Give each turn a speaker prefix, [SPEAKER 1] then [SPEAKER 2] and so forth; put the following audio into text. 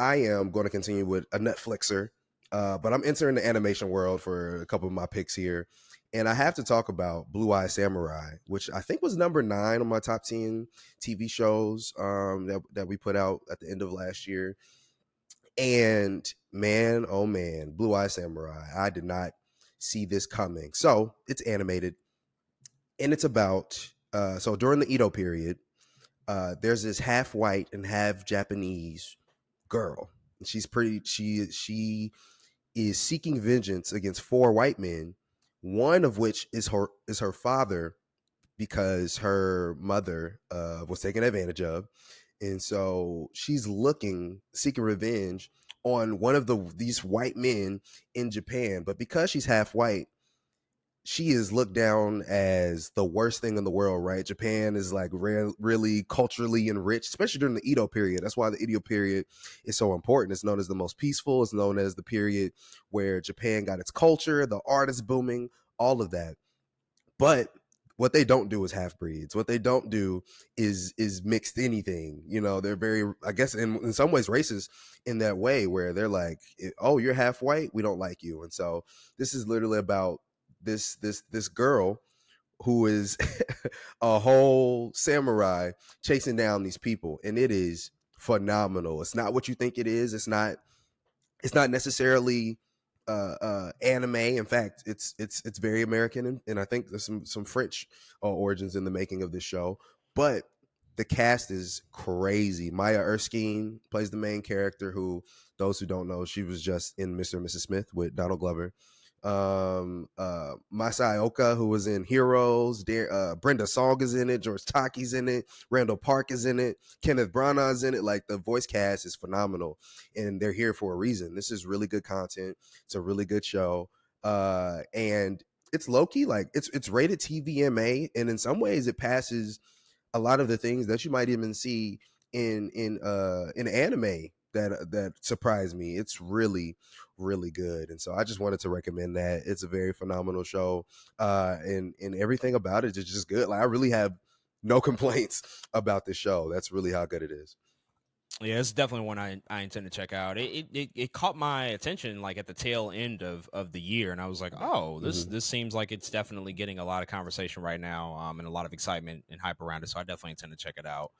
[SPEAKER 1] I am going to continue with a Netflixer, but I'm entering the animation world for a couple of my picks here. And I have to talk about Blue Eye Samurai, which I think was number 9 on my top 10 TV shows that we put out at the end of last year. And man, oh man, Blue Eye Samurai, I did not see this coming. So it's animated, and it's about so during the Edo period, there's this half white and half Japanese girl. And she's pretty. She is seeking vengeance against 4 white men, one of which is her father because her mother was taken advantage of, and so she's seeking revenge on one of these white men in Japan. But because she's half white, she is looked down as the worst thing in the world, right? Japan is like really culturally enriched, especially during the Edo period. That's why the Edo period is so important. It's known as the most peaceful. It's known as the period where Japan got its culture, the art is booming, all of that. But what they don't do is half breeds. What they don't do is mixed anything. You know, they're very, I guess, in some ways, racist in that way, where they're like, "Oh, you're half white, we don't like you." And so this is literally about this girl who is a whole samurai chasing down these people, and it is phenomenal. It's not what you think it is. It's not necessarily anime. In fact, it's very American, and I think there's some French origins in the making of this show. But the cast is crazy. Maya Erskine plays the main character, who, those who don't know, she was just in Mr. and Mrs. Smith with Donald Glover. Masai Oka, who was in Heroes, Brenda Song is in it, George Taki's in it, Randall Park is in it, Kenneth Branagh is in it. Like, the voice cast is phenomenal, and they're here for a reason. This is really good content. It's a really good show, and it's low key, like it's rated TVMA, and in some ways it passes a lot of the things that you might even see in anime that surprised me. It's really, really good, and so I just wanted to recommend that. It's a very phenomenal show, and everything about it is just good. Like, I really have no complaints about this show. That's really how good it is.
[SPEAKER 2] Yeah, it's definitely one I intend to check out. It caught my attention like at the tail end of the year, and I was like, oh,
[SPEAKER 1] Mhm.
[SPEAKER 2] this seems like it's definitely getting a lot of conversation right now, and a lot of excitement and hype around it. So I definitely intend to check it out.